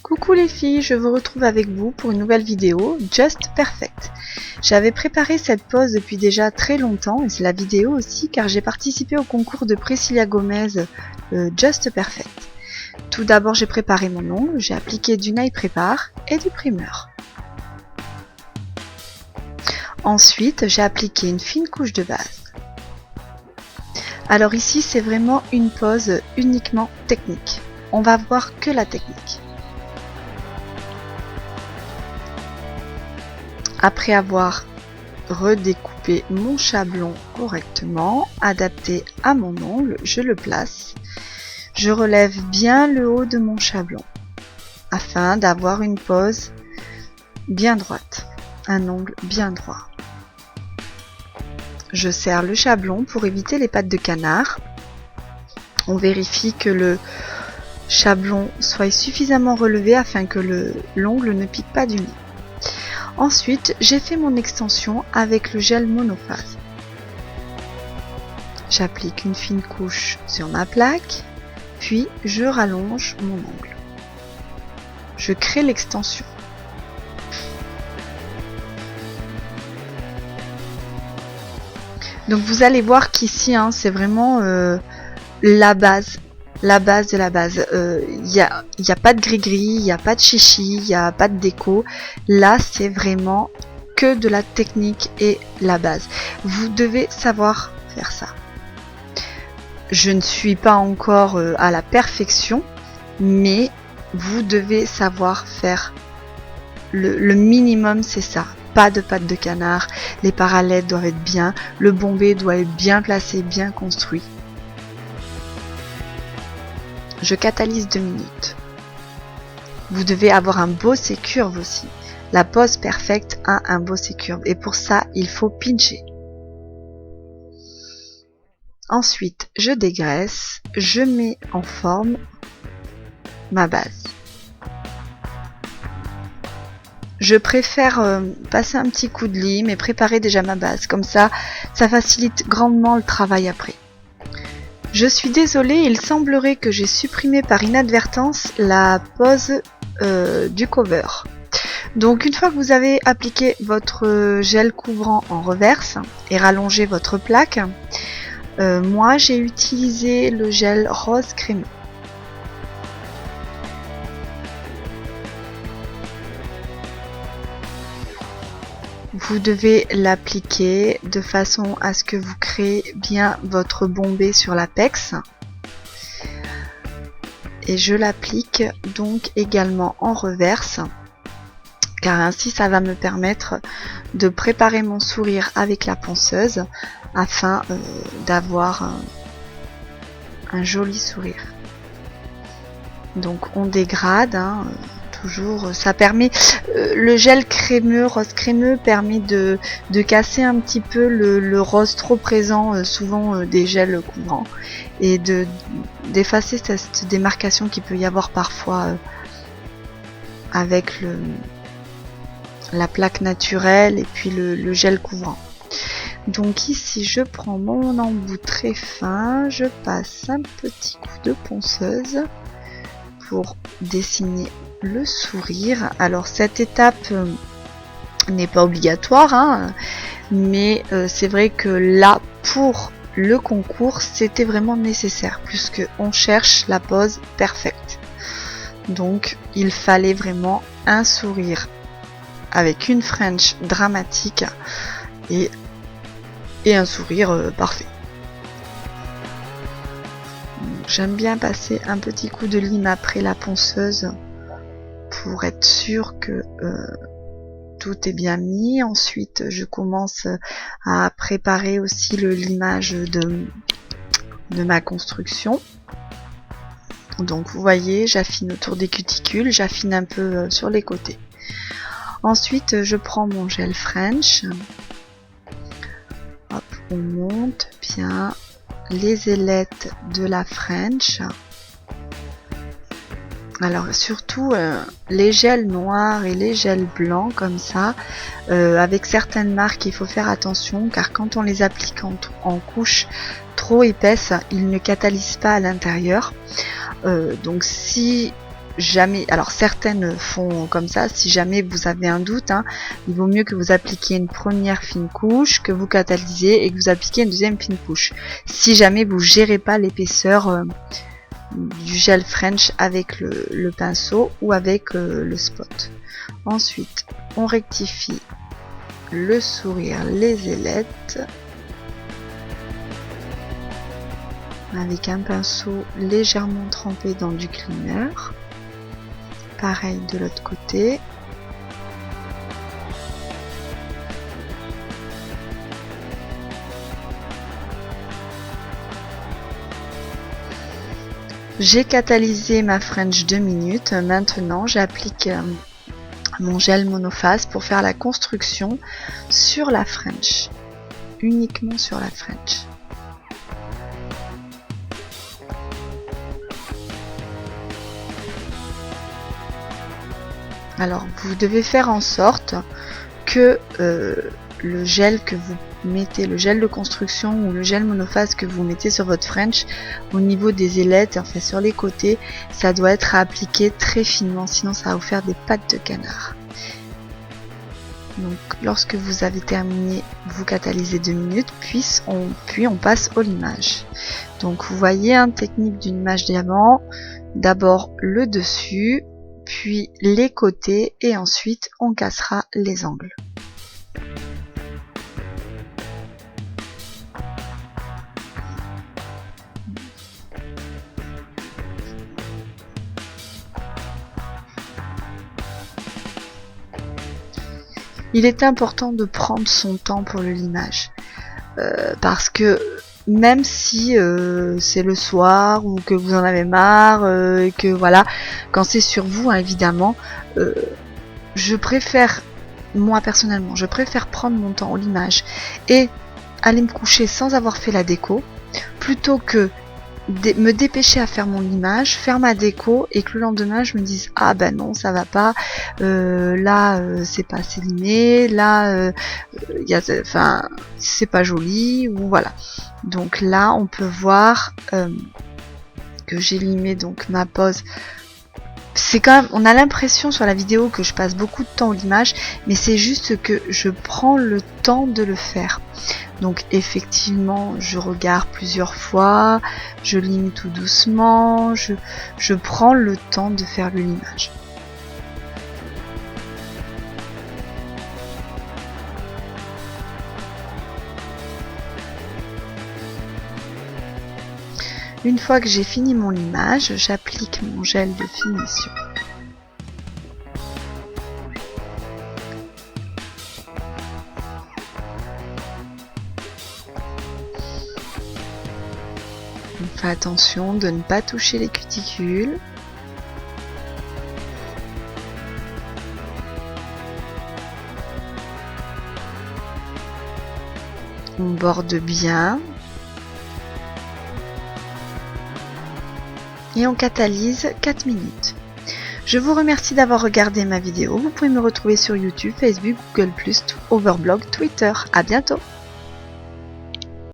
Coucou les filles, je vous retrouve avec vous pour une nouvelle vidéo Just Perfect. J'avais préparé cette pose depuis déjà très longtemps et c'est la vidéo aussi car j'ai participé au concours de Priscilla Gomez Just Perfect. Tout d'abord j'ai préparé mon ongle, j'ai appliqué du nail prépare et du primer. Ensuite j'ai appliqué une fine couche de base. Alors ici c'est vraiment une pose uniquement technique. On va voir que la technique. Après avoir redécoupé mon chablon correctement, adapté à mon ongle, je le place. Je relève bien le haut de mon chablon afin d'avoir une pose bien droite, un ongle bien droit. Je serre le chablon pour éviter les pattes de canard. On vérifie que le chablon soit suffisamment relevé afin que l'ongle ne pique pas du nez. Ensuite, j'ai fait mon extension avec le gel monophase. J'applique une fine couche sur ma plaque, puis je rallonge mon ongle. Je crée l'extension. Donc vous allez voir qu'ici, c'est vraiment la base. La base de la base. Il y a pas de gris-gris, il n'y a pas de chichi, il n'y a pas de déco. Là, c'est vraiment que de la technique et la base. Vous devez savoir faire ça. Je ne suis pas encore à la perfection, mais vous devez savoir faire le minimum, c'est ça. Pas de pattes de canard, les parallèles doivent être bien, le bombé doit être bien placé, bien construit. Je catalyse 2 minutes. Vous devez avoir un bosset curve aussi. La pose perfecte a un bosset curve et pour ça, il faut pincher. Ensuite, je dégraisse, je mets en forme ma base. Je préfère passer un petit coup de lime et préparer déjà ma base. Comme ça, ça facilite grandement le travail après. Je suis désolée, il semblerait que j'ai supprimé par inadvertance la pose du cover. Donc une fois que vous avez appliqué votre gel couvrant en reverse et rallongé votre plaque, moi j'ai utilisé le gel rose crémeux. Vous devez l'appliquer de façon à ce que vous créez bien votre bombé sur l'apex. Et je l'applique donc également en reverse, car ainsi ça va me permettre de préparer mon sourire avec la ponceuse afin d'avoir un joli sourire. Donc on dégrade, toujours, ça permet, le gel crémeux, rose crémeux permet de casser un petit peu le rose trop présent souvent des gels couvrants et d'effacer cette démarcation qu'il peut y avoir parfois avec la plaque naturelle et puis le gel couvrant. Donc ici je prends mon embout très fin, je passe un petit coup de ponceuse pour dessiner le sourire. Alors cette étape n'est pas obligatoire, mais c'est vrai que là pour le concours c'était vraiment nécessaire puisque on cherche la pose parfaite. Donc il fallait vraiment un sourire avec une French dramatique et un sourire parfait. J'aime bien passer un petit coup de lime après la ponceuse pour être sûr que tout est bien mis. Ensuite, je commence à préparer aussi le limage de ma construction. Donc vous voyez, j'affine autour des cuticules, j'affine un peu sur les côtés. Ensuite, je prends mon gel French. Hop, on monte bien les ailettes de la French. Alors surtout les gels noirs et les gels blancs comme ça, avec certaines marques il faut faire attention car quand on les applique en couche trop épaisse, ils ne catalysent pas à l'intérieur. Donc si jamais, alors certaines font comme ça, si jamais vous avez un doute, hein, il vaut mieux que vous appliquiez une première fine couche, que vous catalysez et que vous appliquez une deuxième fine couche. Si jamais vous gérez pas l'épaisseur du gel French avec le pinceau ou avec le spot. Ensuite, on rectifie le sourire, les ailettes avec un pinceau légèrement trempé dans du cleaner. Pareil de l'autre côté. J'ai catalysé ma French 2 minutes. Maintenant, j'applique mon gel monophase pour faire la construction sur la French. Uniquement sur la French. Alors, vous devez faire en sorte que le gel que vous mettez, le gel de construction ou le gel monophase que vous mettez sur votre French, au niveau des ailettes, enfin sur les côtés, ça doit être appliqué très finement, sinon ça va vous faire des pattes de canard. Donc, lorsque vous avez terminé, vous catalysez 2 minutes, puis on passe au limage. Donc, vous voyez, une technique du limage diamant, d'abord le dessus, puis les côtés et ensuite on cassera les angles. Il est important de prendre son temps pour le limage parce que même si c'est le soir ou que vous en avez marre et que voilà, quand c'est sur vous, hein, évidemment, je préfère, moi personnellement, je préfère prendre mon temps au limage et aller me coucher sans avoir fait la déco, plutôt que me dépêcher à faire mon limage, faire ma déco et que le lendemain je me dise ah ben non ça va pas, là c'est pas assez limé, là enfin c'est pas joli ou voilà. Donc là on peut voir que j'ai limé donc ma pose. C'est quand même, on a l'impression sur la vidéo que je passe beaucoup de temps au limage, mais c'est juste que je prends le temps de le faire. Donc effectivement, je regarde plusieurs fois, je lime tout doucement, je prends le temps de faire le limage. Une fois que j'ai fini mon limage, j'applique mon gel de finition. On fait attention de ne pas toucher les cuticules. On borde bien. Et on catalyse 4 minutes. Je vous remercie d'avoir regardé ma vidéo. Vous pouvez me retrouver sur YouTube, Facebook, Google+, Overblog, Twitter. À bientôt!